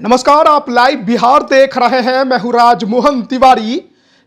नमस्कार, आप लाइव बिहार देख रहे हैं। मैं हूं राजमोहन तिवारी।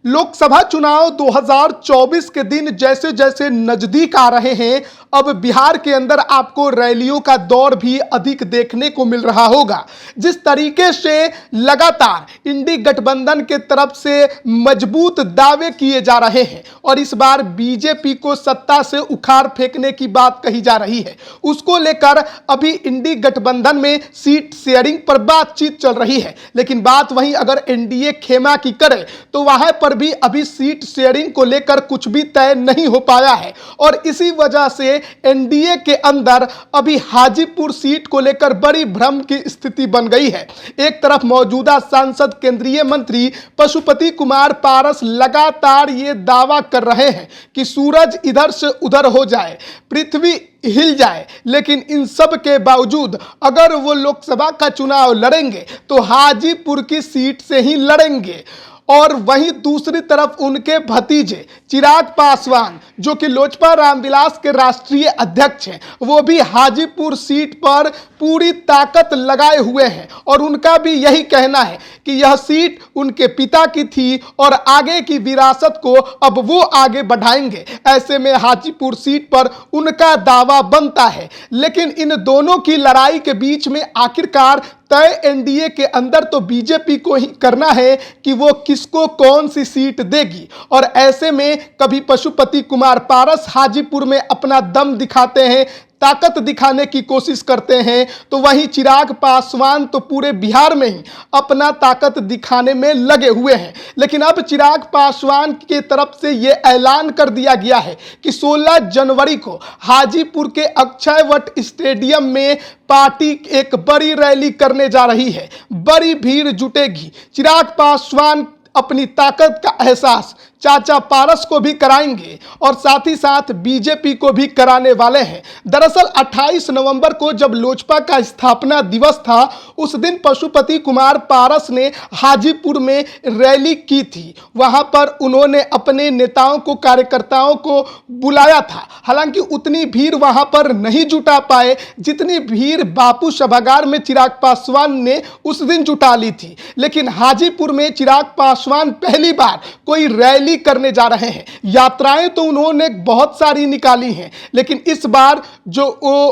लोकसभा चुनाव 2024 के दिन जैसे जैसे नजदीक आ रहे हैं, अब बिहार के अंदर आपको रैलियों का दौर भी अधिक देखने को मिल रहा होगा। जिस तरीके से लगातार इंडी गठबंधन के तरफ से मजबूत दावे किए जा रहे हैं और इस बार बीजेपी को सत्ता से उखाड़ फेंकने की बात कही जा रही है, उसको लेकर अभी इंडी गठबंधन में सीट शेयरिंग पर बातचीत चल रही है। लेकिन बात वहीं अगर एनडीए खेमा की करे तो वहां पर भी अभी सीट शेयरिंग को लेकर कुछ भी तय नहीं हो पाया है और इसी वजह से एनडीए के अंदर अभी हाजीपुर सीट को लेकर बड़ी भ्रम की स्थिति बन गई है। एक तरफ मौजूदा सांसद केंद्रीय मंत्री पशुपति कुमार पारस लगातार ये दावा कर रहे हैं कि सूरज इधर से उधर हो जाए, पृथ्वी हिल जाए, लेकिन इन सब के बावजूद अगर वो लोकसभा का चुनाव लड़ेंगे तो हाजीपुर की सीट से ही लड़ेंगे। और वहीं दूसरी तरफ उनके भतीजे चिराग पासवान, जो कि लोजपा रामविलास के राष्ट्रीय अध्यक्ष हैं, वो भी हाजीपुर सीट पर पूरी ताकत लगाए हुए हैं और उनका भी यही कहना है कि यह सीट उनके पिता की थी और आगे की विरासत को अब वो आगे बढ़ाएंगे। ऐसे में हाजीपुर सीट पर उनका दावा बनता है। लेकिन इन दोनों की लड़ाई के बीच में आखिरकार तय एनडीए के अंदर तो बीजेपी को ही करना है कि वो किसको कौन सी सीट देगी। और ऐसे में कभी पशुपति कुमार पारस हाजीपुर में अपना दम दिखाते हैं, ताकत दिखाने की कोशिश करते हैं, तो वहीं चिराग पासवान तो पूरे बिहार में ही अपना ताकत दिखाने में लगे हुए हैं। लेकिन अब चिराग पासवान की तरफ से यह ऐलान कर दिया गया है कि 16 जनवरी को हाजीपुर के अक्षयवट स्टेडियम में पार्टी एक बड़ी रैली करने जा रही है, बड़ी भीड़ जुटेगी। चिराग पासवान अपनी ताकत का एहसास चाचा पारस को भी कराएंगे और साथ ही साथ बीजेपी को भी कराने वाले हैं। दरअसल 28 नवंबर को जब लोजपा का स्थापना दिवस था, उस दिन पशुपति कुमार पारस ने हाजीपुर में रैली की थी। वहां पर उन्होंने अपने नेताओं को, कार्यकर्ताओं को बुलाया था। हालांकि उतनी भीड़ वहां पर नहीं जुटा पाए जितनी भीड़ बापू सभागार में चिराग पासवान ने उस दिन जुटा ली थी। लेकिन हाजीपुर में चिराग पासवान पहली बार कोई रैली करने जा रहे हैं। यात्राएं तो उन्होंने बहुत सारी निकाली हैं, लेकिन इस बार जो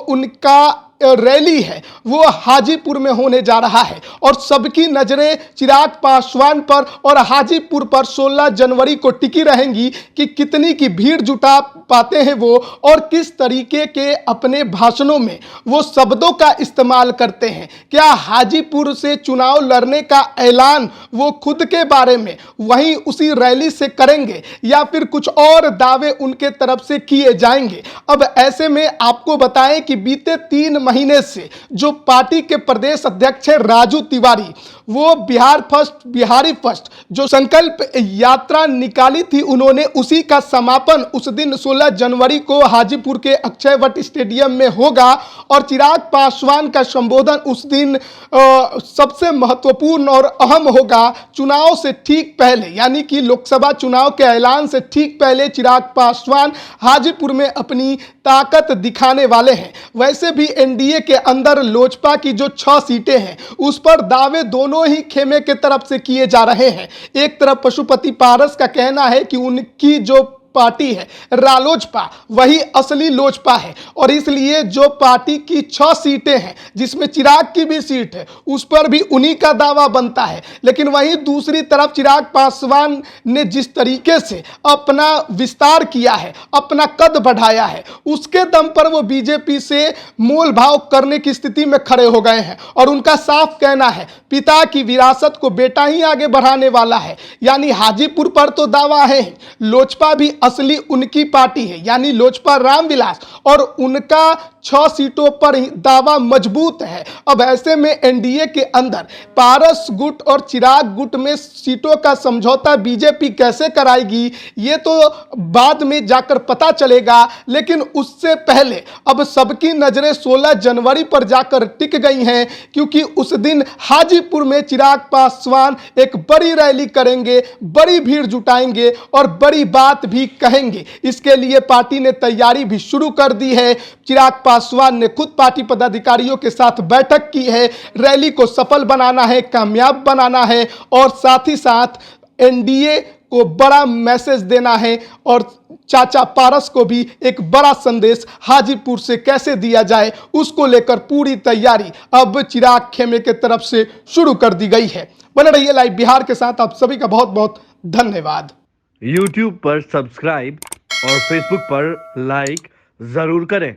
उनका रैली है वो हाजीपुर में होने जा रहा है और सबकी नजरें चिराग पासवान पर और हाजीपुर पर 16 जनवरी को टिकी रहेंगी कि कितनी की भीड़ जुटा पाते हैं वो और किस तरीके के अपने भाषणों में वो शब्दों का इस्तेमाल करते हैं। क्या हाजीपुर से चुनाव लड़ने का ऐलान वो खुद के बारे में वहीं उसी रैली से करेंगे या फिर कुछ और दावे उनके तरफ से किए जाएंगे। अब ऐसे में आपको बताएं कि बीते 3 महीने से जो पार्टी के प्रदेश अध्यक्ष है राजू तिवारी, वो बिहार फर्स्ट, बिहारी फर्स्ट जो संकल्प यात्रा निकाली थी, उन्होंने उसी का समापन उस दिन 16 जनवरी को हाजीपुर के अक्षयवट स्टेडियम में होगा और चिराग पासवान का संबोधन उस दिन सबसे महत्वपूर्ण और अहम होगा। चुनाव से ठीक पहले, यानी कि लोकसभा चुनाव के ऐलान से ठीक पहले चिराग पासवान हाजीपुर में अपनी ताकत दिखाने वाले हैं। वैसे भी एनडीए के अंदर लोजपा की जो 6 सीटें हैं उस पर दावे दोनों ही खेमे के तरफ से किए जा रहे हैं। एक तरफ पशुपति पारस का कहना है कि उनकी जो पार्टी है रालोजपा वही असली लोजपा है और इसलिए जो पार्टी की 6 सीटें हैं जिसमें चिराग की भी सीट है उस पर भी उन्हीं का दावा बनता है। लेकिन वहीं दूसरी तरफ चिराग पासवान ने जिस तरीके से अपना विस्तार किया है, अपना कद बढ़ाया है, उसके दम पर वो बीजेपी से मोल भाव करने की स्थिति में खड़े हो गए हैं और उनका साफ कहना है पिता की विरासत को बेटा ही आगे बढ़ाने वाला है। यानी हाजीपुर पर तो दावा है, लोजपा भी असली उनकी पार्टी है, यानी लोजपा रामविलास, और उनका 6 सीटों पर ही दावा मजबूत है। अब ऐसे में एनडीए के अंदर पारस गुट और चिराग गुट में सीटों का समझौता बीजेपी कैसे कराएगी ये तो बाद में जाकर पता चलेगा। लेकिन उससे पहले अब सबकी नजरें 16 जनवरी पर जाकर टिक गई हैं, क्योंकि उस दिन हाजीपुर में चिराग पासवान एक बड़ी रैली करेंगे, बड़ी भीड़ जुटाएंगे और बड़ी बात भी कहेंगे। इसके लिए पार्टी ने तैयारी भी शुरू कर दी है। चिराग पासवान ने खुद पार्टी पदाधिकारियों के साथ बैठक की है। रैली को सफल बनाना है, कामयाब बनाना है और साथ ही साथ एनडीए को बड़ा मैसेज देना है और चाचा पारस को भी एक बड़ा संदेश हाजीपुर से कैसे दिया जाए उसको लेकर पूरी तैयारी अब चिराग खेमे के तरफ से शुरू कर दी गई है। बने रहिए लाइव बिहार के साथ। आप सभी का बहुत बहुत धन्यवाद। YouTube पर सब्सक्राइब और Facebook पर लाइक जरूर करें।